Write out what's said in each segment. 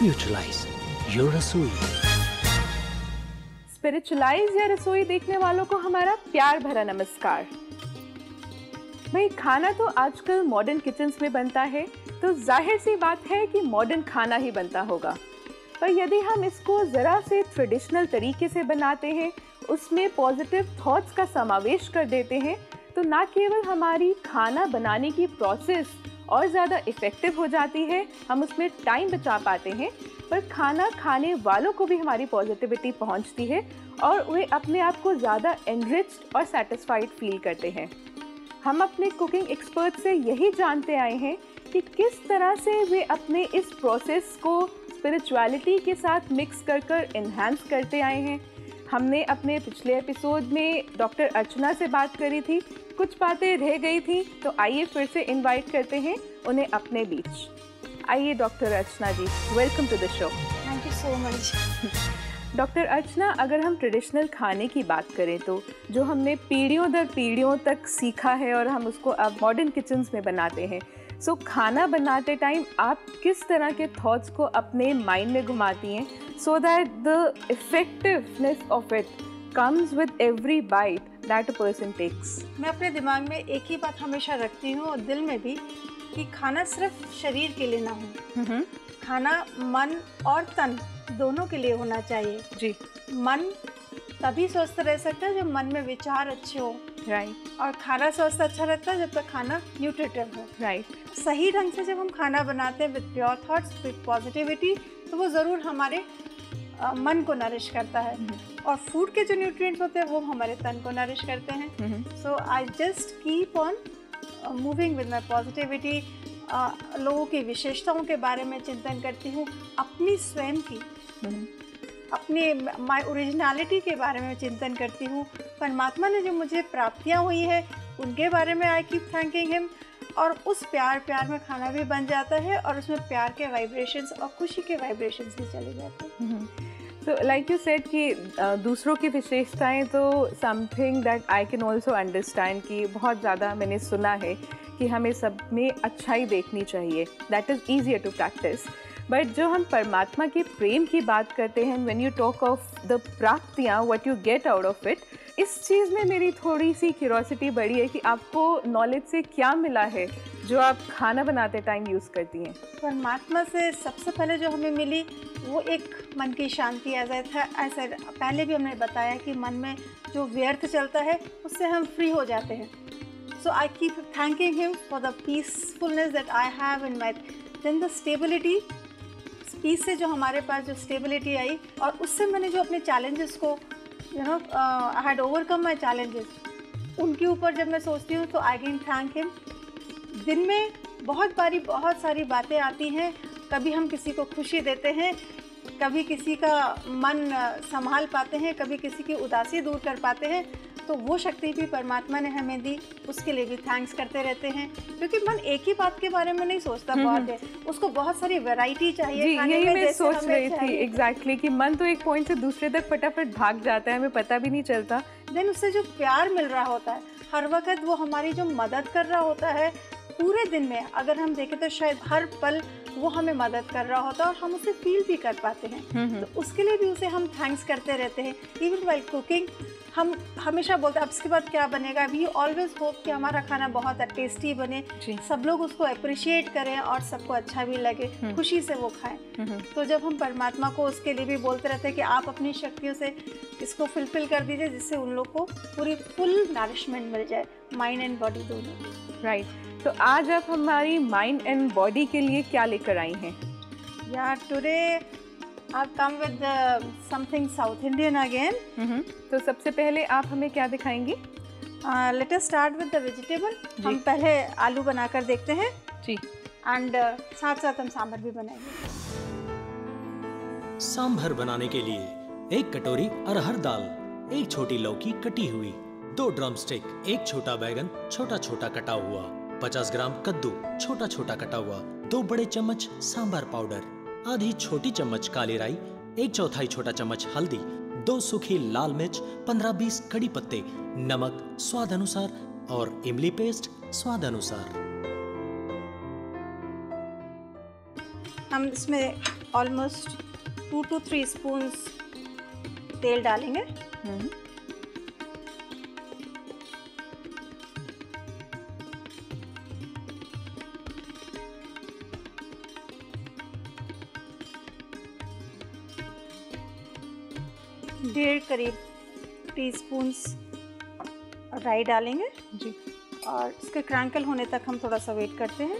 Spiritualise your रसोई। Spiritualise या रसोई देखने वालों को हमारा प्यार भरा नमस्कार। भाई, खाना तो आजकल मॉडर्न किचन्स में बनता है, तो जाहिर सी बात है कि मॉडर्न खाना ही बनता होगा। पर यदि हम इसको ज़रा से ट्रेडिशनल तरीके से बनाते हैं, उसमें पॉजिटिव थॉट्स का समावेश कर देते हैं, तो ना केवल हमारी खाना बनाने की प्रोसेस और ज़्यादा इफ़ेक्टिव हो जाती है, हम उसमें टाइम बचा पाते हैं, पर खाना खाने वालों को भी हमारी पॉजिटिविटी पहुंचती है और वे अपने आप को ज़्यादा एनरिच्ड और सेटिस्फाइड फील करते हैं। हम अपने कुकिंग एक्सपर्ट से यही जानते आए हैं कि किस तरह से वे अपने इस प्रोसेस को स्पिरिचुअलिटी के साथ मिक्स कर एनहांस करते आए हैं। हमने अपने पिछले एपिसोड में डॉक्टर अर्चना से बात करी थी, कुछ बातें रह गई थी, तो आइए फिर से इनवाइट करते हैं उन्हें अपने बीच। आइए doctor Archana ji, welcome to the show. Thank you so much. Doctor Archana, अगर हम ट्रेडिशनल खाने की बात करें तो जो हमने पीढ़ियों दर पीढ़ियों तक सीखा है और हम उसको अब मॉडर्न किचन्स में बनाते हैं, सो खाना बनाते टाइम आप किस तरह के थॉट्स को अपने माइंड में घुमाती हैं so that the effectiveness of it comes with every bite that a person takes? मैं अपने दिमाग में एक ही बात हमेशा रखती हूँ और दिल में भी, कि खाना सिर्फ शरीर के लिए ना हो, खाना मन और तन दोनों के लिए होना चाहिए जी। मन तभी स्वस्थ रह सकता है जब मन में विचार अच्छे हो, राइट। और खाना स्वस्थ अच्छा रहता है जब तक खाना न्यूट्रिटिव हो, राइट। सही ढंग से जब हम खाना बनाते हैं with pure thoughts, with positivity, तो वो ज़रूर हमारे मन को नरिश करता है, और फूड के जो न्यूट्रिएंट्स होते हैं वो हमारे तन को नरिश करते हैं। So I just keep on moving with my positivity. लोगों की विशेषताओं के बारे में चिंतन करती हूँ, अपनी स्वयं की, अपनी माई ओरिजिनलिटी के बारे में चिंतन करती हूँ। परमात्मा ने जो मुझे प्राप्तियाँ हुई है उनके बारे में आई कीप थैंकिंग हिम, और उस प्यार में खाना भी बन जाता है और उसमें प्यार के वाइब्रेशंस और खुशी के वाइब्रेशंस भी चले जाते हैं। So like you said कि दूसरों की विशेषताएं तो something that I can also understand, कि बहुत ज़्यादा मैंने सुना है कि हमें सब में अच्छाई देखनी चाहिए, that is easier to practice. But जो हम परमात्मा के प्रेम की बात करते हैं, when you talk of the प्राप्तियाँ, what you get out of it, इस चीज़ में मेरी थोड़ी सी क्यूरोसिटी बढ़ी है कि आपको नॉलेज से क्या मिला है जो आप खाना बनाते टाइम यूज़ करती हैं? परमात्मा से सबसे पहले जो हमें मिली वो एक मन की शांति। ऐसा पहले भी हमने बताया कि मन में जो व्यर्थ चलता है उससे हम फ्री हो जाते हैं। So I keep thanking him for the peacefulness that I have in my, then the stability, peace से जो हमारे पास जो स्टेबिलिटी आई, और उससे मैंने जो अपने चैलेंजेस को I had overcome my challenges, उनके ऊपर जब मैं सोचती हूँ तो आई कैन थैंक हिम। दिन में बहुत सारी बातें आती हैं, कभी हम किसी को खुशी देते हैं, कभी किसी का मन संभाल पाते हैं, कभी किसी की उदासी दूर कर पाते हैं, तो वो शक्ति भी परमात्मा ने हमें दी, उसके लिए भी थैंक्स करते रहते हैं। क्योंकि मन एक ही बात के बारे में नहीं सोचता, बहुत है, उसको बहुत सारी वैरायटी चाहिए। जी, यही मैं सोच रही थी एग्जैक्टली, कि मन तो एक पॉइंट से दूसरे तक फटाफट भाग जाता है, हमें पता भी नहीं चलता। देन उससे जो प्यार मिल रहा होता है हर वक्त, वो हमारी जो मदद कर रहा होता है पूरे दिन में, अगर हम देखें तो शायद हर पल वो हमें मदद कर रहा होता है और हम उसे फील भी कर पाते हैं, तो उसके लिए भी उसे हम थैंक्स करते रहते हैं। इवन वाइल कुकिंग हम हमेशा बोलते हैं अब इसके बाद क्या बनेगा, वी ऑलवेज होप कि हमारा खाना बहुत टेस्टी बने, सब लोग उसको अप्रिशिएट करें और सबको अच्छा भी लगे, खुशी से वो खाएं। तो जब हम परमात्मा को उसके लिए भी बोलते रहते हैं कि आप अपनी शक्तियों से इसको फुलफिल कर दीजिए, जिससे उन लोग को पूरी फुल नरिशमेंट मिल जाए, माइंड एंड बॉडी दोनों। राइट। तो आज आप हमारी माइंड एंड बॉडी के लिए क्या लेकर आई हैं? यार, today I've come with something South Indian again. तो सबसे पहले आप हमें क्या दिखाएंगी? Let us start with the vegetable. हम पहले आलू बनाकर देखते हैं जी, एंड साथ साथ हम सांभर भी बनाएंगे। सांभर बनाने के लिए 1 कटोरी अरहर दाल, 1 छोटी लौकी कटी हुई, 2 ड्रम स्टिक, 1 छोटा बैगन छोटा छोटा कटा हुआ, 50 ग्राम कद्दू छोटा छोटा कटा हुआ, 2 बड़े चम्मच सांभर पाउडर, आधी छोटी चम्मच काली राई, 1/4 छोटा चम्मच हल्दी, 2 सूखी लाल मिर्च, 15-20 कड़ी पत्ते, नमक स्वाद अनुसार और इमली पेस्ट स्वाद अनुसार। हम इसमें ऑलमोस्ट 2 to 3 स्पून्स तेल डालेंगे। डेढ़ करीब टीस्पून्स राई डालेंगे जी। और इसके क्रैंकल होने तक हम थोड़ा सा वेट करते हैं।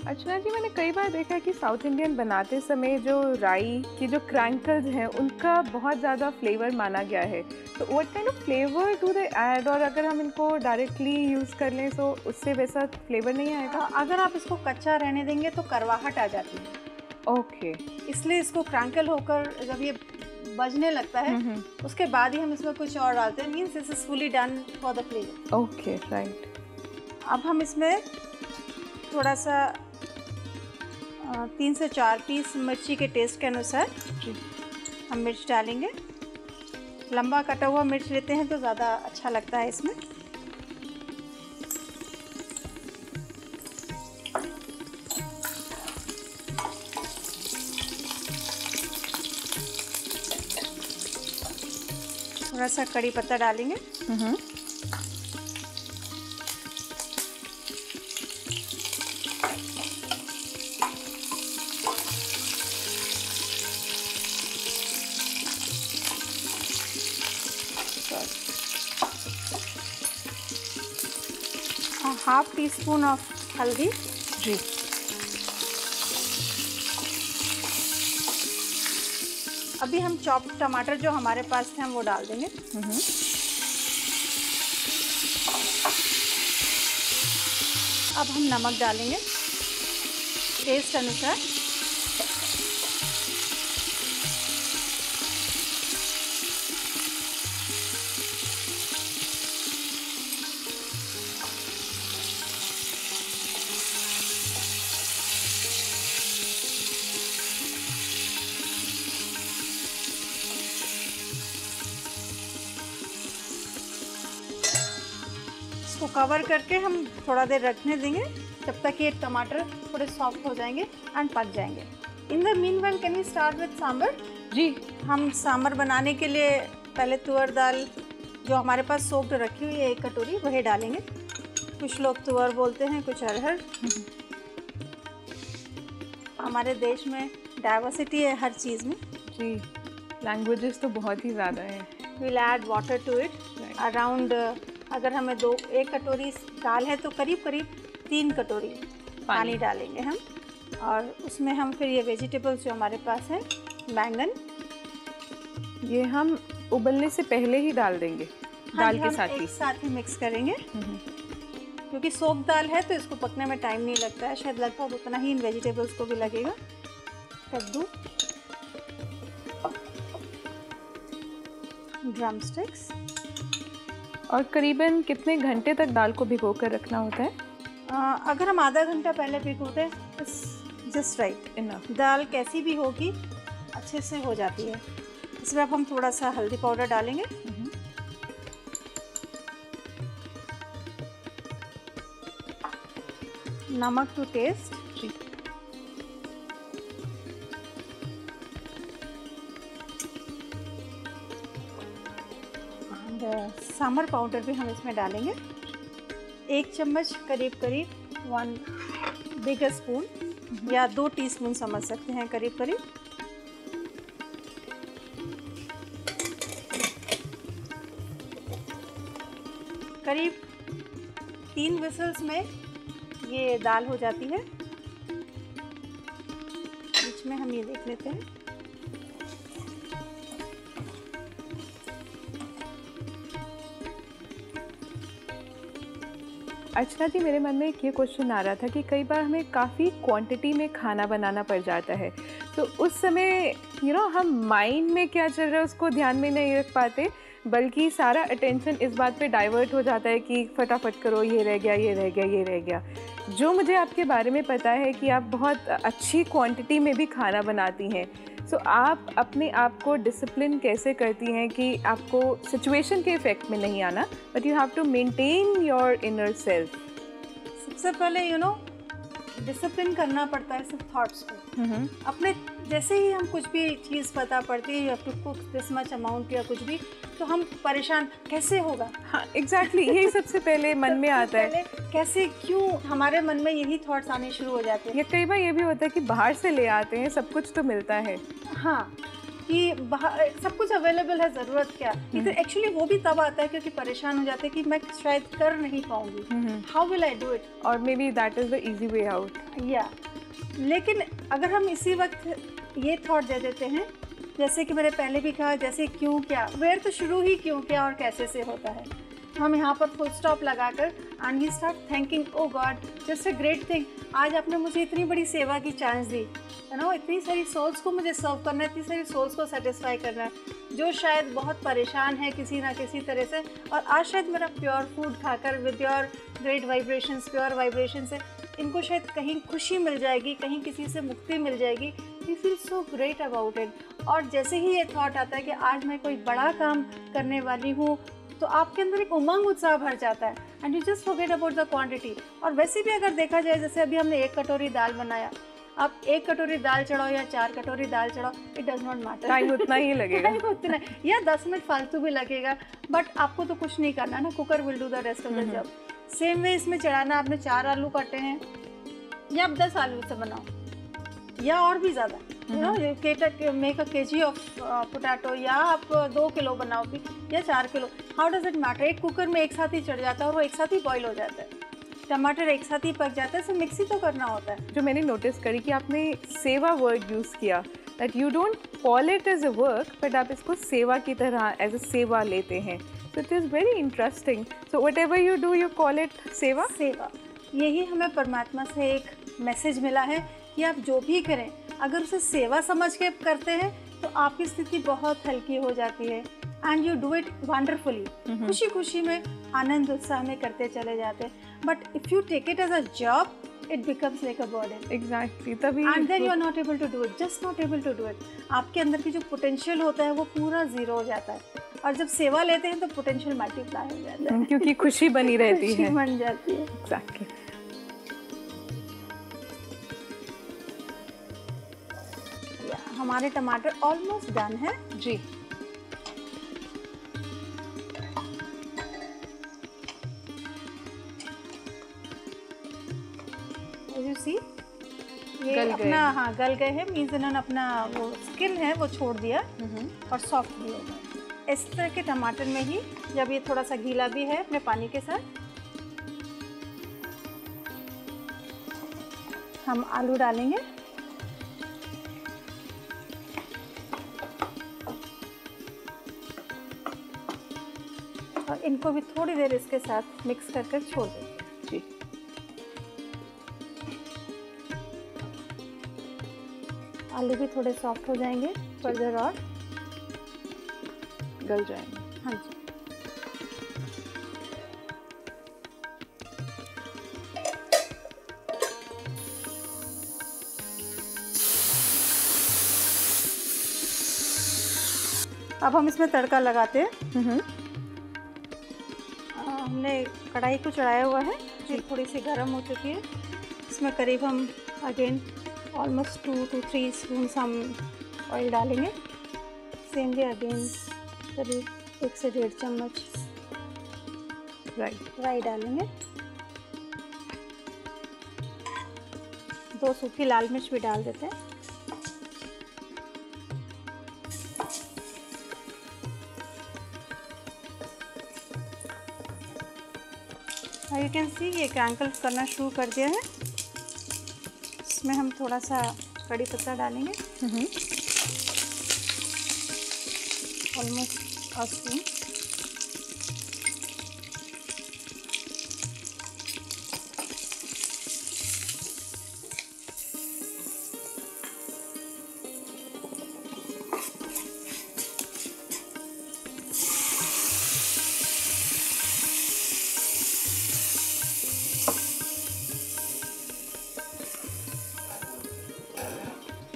अर्चना जी, मैंने कई बार देखा है कि साउथ इंडियन बनाते समय जो राई की जो क्रैंकल्स हैं उनका बहुत ज़्यादा फ्लेवर माना गया है, तो what kind of flavour do they add? और अगर हम इनको डायरेक्टली यूज़ कर लें तो उससे वैसा फ्लेवर नहीं आएगा? अगर आप इसको कच्चा रहने देंगे तो करवाहट आ जाती है। ओके। इसलिए इसको क्रैंकल होकर जब ये बजने लगता है उसके बाद ही हम इसमें कुछ और डालते हैं। Means this is fully done for the flavour. Okay, right. अब हम इसमें थोड़ा सा 3 से 4 पीस मिर्ची के टेस्ट के अनुसार हम मिर्च डालेंगे। लंबा कटा हुआ मिर्च लेते हैं तो ज़्यादा अच्छा लगता है इसमें। थोड़ा सा कड़ी पत्ता डालेंगे। हाफ टी स्पून ऑफ हल्दी। जी। अभी हम चॉप टमाटर जो हमारे पास थे हम वो डाल देंगे। अब हम नमक डालेंगे टेस्ट अनुसार। इसको कवर करके हम थोड़ा देर रखने देंगे जब तक ये टमाटर थोड़े सॉफ्ट हो जाएंगे एंड पक जाएंगे। In the meanwhile can we start with sambar? जी। हम सांभर बनाने के लिए पहले तुअर दाल जो हमारे पास सोक्ड रखी हुई है 1 कटोरी वही डालेंगे। कुछ लोग तुअर बोलते हैं, कुछ अरहर। हमारे देश में डाइवर्सिटी है हर चीज़ में। जी, लैंग्वेजेस तो बहुत ही ज़्यादा है। Will add water to it around, अगर हमें 1 कटोरी दाल है तो करीब करीब 3 कटोरी पानी डालेंगे हम। और उसमें हम फिर ये वेजिटेबल्स जो हमारे पास हैं, बैंगन, ये हम उबलने से पहले ही डाल देंगे। दाल के साथ ही एक साथ ही मिक्स करेंगे। क्योंकि सोप दाल है तो इसको पकने में टाइम नहीं लगता है, शायद लगभग उतना ही इन वेजिटेबल्स को भी लगेगा। कद्दू, ड्रम स्टिक्स। और करीबन कितने घंटे तक दाल को भिगो कर रखना होता है? अगर हम आधा घंटा पहले भिगोते हैं जस्ट राइट इनफ। दाल कैसी भी होगी अच्छे से हो जाती है। इसमें अब हम थोड़ा सा हल्दी पाउडर डालेंगे। नमक टू टेस्ट। सांभर पाउडर भी हम इसमें डालेंगे 1 चम्मच, करीब करीब 1 बिग स्पून या 2 टीस्पून समझ सकते हैं करीब करीब। करीब 3 विसल्स में ये दाल हो जाती है। बीच में हम ये देख लेते हैं। अच्छा जी, मेरे मन में एक ये क्वेश्चन आ रहा था कि कई बार हमें काफ़ी क्वांटिटी में खाना बनाना पड़ जाता है, तो उस समय हम माइंड में क्या चल रहा है उसको ध्यान में नहीं रख पाते, बल्कि सारा अटेंशन इस बात पे डाइवर्ट हो जाता है कि फटाफट करो, ये रह गया, ये रह गया, ये रह गया। जो मुझे आपके बारे में पता है कि आप बहुत अच्छी क्वांटिटी में भी खाना बनाती हैं, सो आप अपने आप को डिसिप्लिन कैसे करती हैं कि आपको सिचुएशन के इफेक्ट में नहीं आना, but you have to maintain your inner self? सबसे पहले डिसिप्लिन करना पड़ता है सब थॉट्स को। अपने जैसे ही हम कुछ भी चीज़ पता पड़ती है, you have to cook this much amount या कुछ भी, तो हम परेशान कैसे होगा। हाँ एग्जैक्टली, यही सबसे पहले मन में आता है। कैसे, क्यों, हमारे मन में यही थॉट्स आने शुरू हो जाते हैं। या कई बार ये भी होता है कि बाहर से ले आते हैं, सब कुछ तो मिलता है। हाँ, कि सब कुछ अवेलेबल है, ज़रूरत क्या। इधर एक्चुअली वो भी तब आता है क्योंकि परेशान हो जाते हैं कि मैं शायद कर नहीं पाऊंगी, how will I do it, और maybe that is the easy way out. या लेकिन अगर हम इसी वक्त ये थॉट दे देते हैं, जैसे कि मैंने पहले भी कहा, जैसे क्यों क्या, वेयर तो शुरू ही क्यों क्या और कैसे से होता है। हम यहाँ पर फुल स्टॉप लगाकर and we start thinking, oh God just a great thing, आज आपने मुझे इतनी बड़ी सेवा की चांस दी, यू नो, इतनी सारी सोल्स को मुझे सर्व करना है, इतनी सारी सोल्स को सेटिस्फाई करना है जो शायद बहुत परेशान है किसी ना किसी तरह से, और आज शायद मेरा प्योर फूड खाकर with your great vibrations, pure vibration से इनको शायद कहीं खुशी मिल जाएगी, कहीं किसी से मुक्ति मिल जाएगी। We feel so great about it. और जैसे ही ये थॉट आता है कि आज मैं कोई बड़ा काम करने वाली हूँ, तो आपके अंदर एक उमंग उत्साह भर जाता है and you just forget about the quantity. और वैसे भी अगर देखा जाए, जैसे अभी हमने 1 कटोरी दाल बनाया, आप 1 कटोरी दाल चढ़ाओ या 4 कटोरी दाल चढ़ाओ, it does not matter, time उतना ही लगेगा। उतना, या 10 मिनट फालतू भी लगेगा, बट आपको तो कुछ नहीं करना ना, cooker will do the rest of the job. Same way इसमें चढ़ाना, आपने 4 आलू काटे हैं या आप 10 आलू से बनाओ या और भी ज़्यादा, you know, make a KG of potato, या आप 2 किलो बनाओ भी या 4 kilo, how does it matter. एक कुकर में एक साथ ही चढ़ जाता है और वो एक साथ ही बॉईल हो जाता है, टमाटर एक साथ ही पक जाता है, सो मिक्स ही तो करना होता है। जो मैंने नोटिस करी कि आपने सेवा वर्ड यूज़ किया, that you don't call it as a work, but आप इसको सेवा की तरह एज अ सेवा लेते हैं। So it is very interesting. So what ever you do, you call it सेवा। सेवा, यही हमें परमात्मा से एक मैसेज मिला है कि आप जो भी करें, अगर उसे सेवा समझ के करते हैं तो आपकी स्थिति बहुत हल्की हो जाती है and you do it wonderfully, खुशी खुशी में, आनंद उत्साह में करते चले जाते हैं। But if you take it as a job, it becomes like a burden. Exactly, तभी and then you are not able to do it, just not able to do it. आपके अंदर की जो पोटेंशियल होता है वो पूरा ज़ीरो हो जाता है, और जब सेवा लेते हैं तो पोटेंशियल मल्टीप्लाई हो जाता है, क्योंकि खुशी बनी रहती है, खुशी बन जाती है। Exactly. हमारे टमाटर ऑलमोस्ट डन है जी। You see, ये अपना हाँ गल गए हैं, मीन्स इन्होंने अपना वो स्किन है वो छोड़ दिया और सॉफ्ट भी हो गया। इस तरह के टमाटर में ही, जब ये थोड़ा सा गीला भी है अपने पानी के साथ, हम आलू डालेंगे। और इनको भी थोड़ी देर इसके साथ मिक्स करके छोड़ देंगे जी। आलू भी थोड़े सॉफ्ट हो जाएंगे फर्दर और गल जाएंगे। हाँ जी। अब हम इसमें तड़का लगाते हैं। हमने कढ़ाई को चढ़ाया हुआ है, ये थोड़ी सी गर्म हो चुकी है। इसमें करीब हम अगेन ऑलमोस्ट 2 to 3 स्पून्स हम ऑयल डालेंगे। सेम वे अगेन करीब 1 से 1.5 चम्मच राई डालेंगे। 2 सूखी लाल मिर्च भी डाल देते हैं। यू कैन सी ये क्रैंकल करना शुरू कर दिया है। इसमें हम थोड़ा सा कड़ी पत्ता डालेंगे, ऑलमोस्ट a spoon।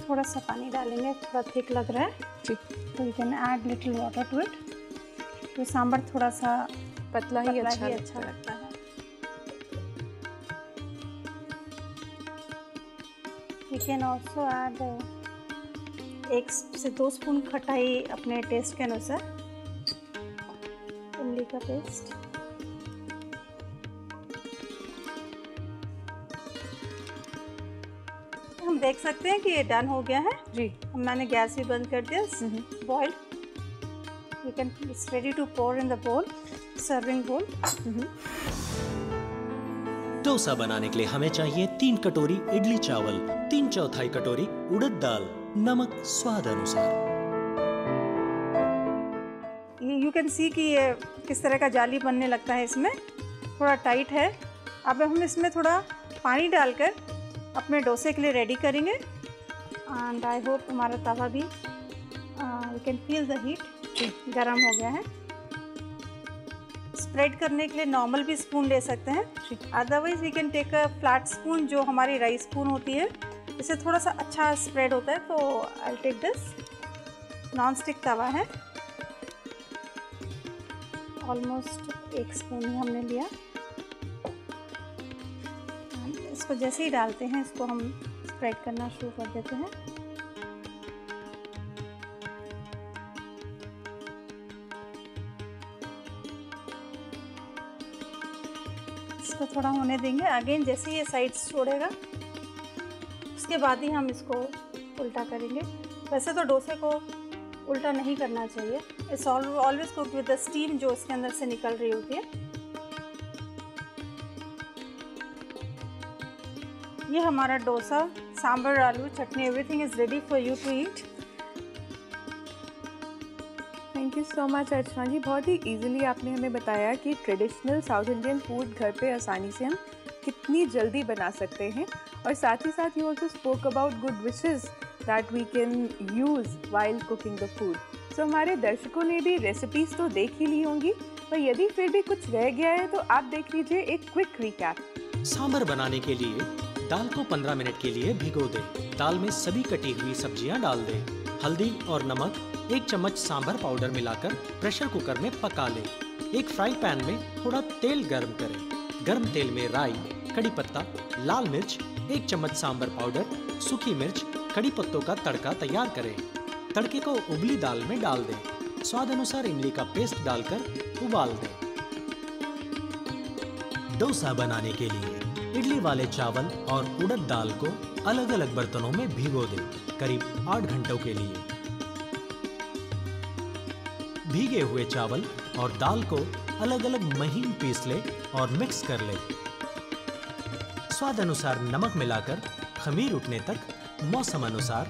थोड़ा सा पानी डालेंगे, थोड़ा थिक लग रहा है जी, तो you can add little water to it. तो सांभर थोड़ा सा पतला ही अच्छा लगता है। वी कैन ऑल्सो ऐड 1 से 2 स्पून खटाई अपने टेस्ट के अनुसार, इमली का पेस्ट। हम देख सकते हैं कि ये डन हो गया है जी। मैंने गैस भी बंद कर दिया, boil. You can, it's ready to pour in the bowl, serving bowl. Dosa बनाने के लिए हमें चाहिए 3 कटोरी इडली चावल, 3/4 कटोरी उड़द दाल, नमक स्वाद अनुसार। यू कैन सी कि ये किस तरह का जाली बनने लगता है, इसमें थोड़ा टाइट है। अब हम इसमें थोड़ा पानी डालकर अपने डोसे के लिए रेडी करेंगे। एंड आई होप हमारा तवा भी, you can feel the heat, गरम हो गया है। स्प्रेड करने के लिए नॉर्मल भी स्पून ले सकते हैं, otherwise we can take a flat spoon जो हमारी राइस स्पून होती है, इससे थोड़ा सा अच्छा स्प्रेड होता है। तो I take this. Non stick तवा है, ऑलमोस्ट 1 स्पून ही हमने लिया। इसको जैसे ही डालते हैं इसको हम स्प्रेड करना शुरू कर देते हैं। इसको थोड़ा होने देंगे। अगेन जैसे ही ये साइड्स छोड़ेगा उसके बाद ही हम इसको उल्टा करेंगे। वैसे तो डोसे को उल्टा नहीं करना चाहिए, it's always cooked with the steam जो इसके अंदर से निकल रही होती है। ये हमारा डोसा, सांभर, आलू chutney, everything is ready for you to eat. Thank you so much Archana ji. बहुत ही इजीली आपने हमें बताया कि ट्रेडिशनल साउथ इंडियन फूड घर पे आसानी से हम कितनी जल्दी बना सकते हैं, और साथ ही साथ you also spoke about good wishes that we can use while cooking the food. So हमारे दर्शकों ने भी रेसिपीज़ तो देख ही ली होंगी, पर यदि फिर भी कुछ रह गया है तो आप देख लीजिए एक क्विक रिकैप। सांभर बनाने के लिए दाल को 15 मिनट के लिए भिगो दें। दाल में सभी कटी हुई सब्जियां डाल दें। हल्दी और नमक, 1 चम्मच सांभर पाउडर मिलाकर प्रेशर कुकर में पका लें। एक फ्राई पैन में थोड़ा तेल गर्म करें। गर्म तेल में राई, कड़ी पत्ता, लाल मिर्च, 1 चम्मच सांभर पाउडर, सूखी मिर्च, कड़ी पत्तों का तड़का तैयार करें। तड़के को उबली दाल में डाल दें। स्वाद अनुसार इमली का पेस्ट डालकर उबाल दें। डोसा बनाने के लिए इडली वाले चावल और उड़द दाल को अलग अलग बर्तनों में भिगो दें, करीब 8 घंटों के लिए। भीगे हुए चावल और दाल को अलग अलग महीन पीस लें और मिक्स कर लें। स्वाद अनुसार नमक मिलाकर खमीर उठने तक मौसम अनुसार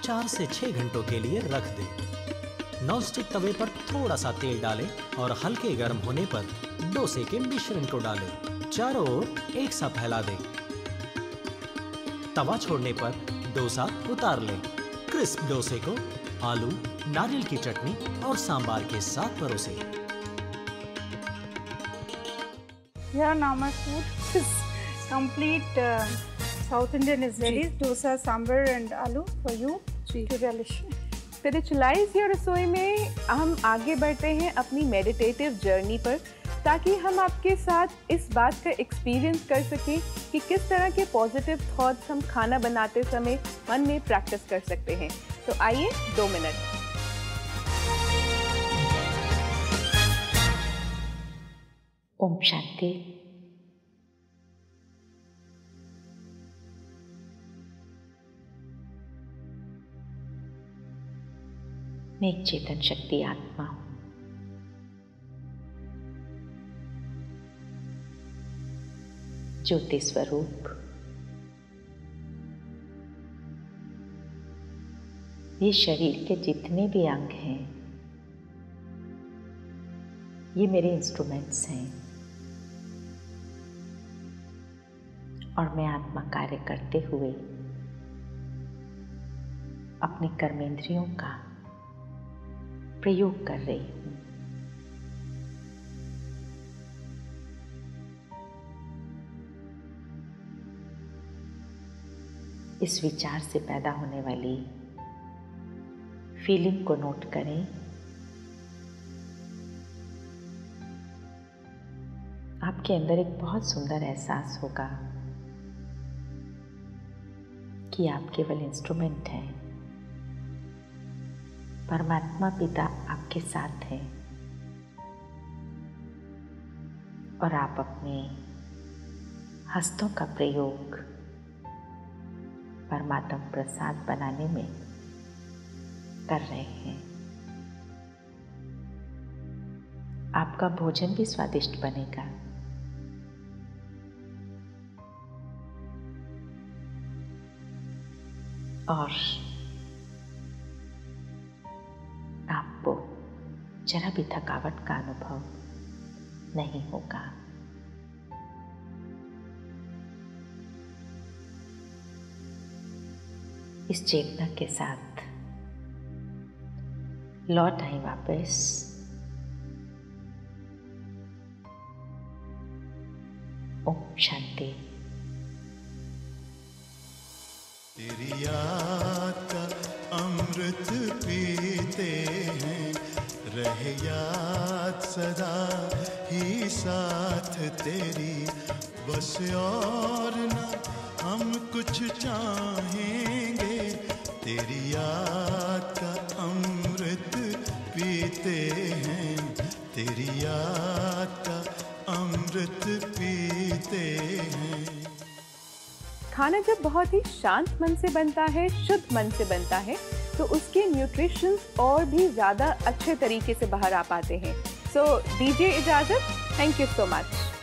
4 से 6 घंटों के लिए रख दें। नॉनस्टिक तवे पर थोड़ा सा तेल डालें और हल्के गर्म होने पर डोसे के मिश्रण को डालें। चारों ओर एक सा फैला दें। तवा छोड़ने पर डोसा उतार लें। क्रिस्प डोसे को आलू, नारियल की चटनी और सांबार के साथ परोसें। Yeah, now my food is complete. South Indian is ready. Dosa, sambar and aloo for you to relish. फिर चुलाइस या रसोई में हम आगे बढ़ते हैं अपनी मेडिटेटिव जर्नी पर, ताकि हम आपके साथ इस बात का एक्सपीरियंस कर सकें कि किस तरह के पॉजिटिव थॉट्स हम खाना बनाते समय मन में प्रैक्टिस कर सकते हैं। तो आइए 2 मिनट। ओम शांति। मैं एक चेतन शक्ति आत्मा हूं। ज्योति स्वरूप। ये शरीर के जितने भी अंग हैं, ये मेरे इंस्ट्रूमेंट्स हैं, और मैं आत्मा कार्य करते हुए अपने कर्मेंद्रियों का प्रयोग कर रही हूं। इस विचार से पैदा होने वाली फीलिंग को नोट करें। आपके अंदर एक बहुत सुंदर एहसास होगा कि आप केवल इंस्ट्रूमेंट हैं। परमात्मा पिता आपके साथ हैं और आप अपने हस्तों का प्रयोग परमात्मा प्रसाद बनाने में कर रहे हैं। आपका भोजन भी स्वादिष्ट बनेगा। और आपको जरा भी थकावट का अनुभव नहीं होगा। इस चेतना के साथ लौट आए वापस। ओम शांति। तेरी याद का अमृत पीते हैं, रहे याद सदा ही साथ तेरी, बस और न हम कुछ चाहेंगे। तेरी याद का अमृत पीते हैं, तेरी याद का अमृत पीते हैं। खाना जब बहुत ही शांत मन से बनता है, शुद्ध मन से बनता है, तो उसके न्यूट्रिशंस और भी ज़्यादा अच्छे तरीके से बाहर आ पाते हैं। सो दीजिए इजाज़त। Thank you so much.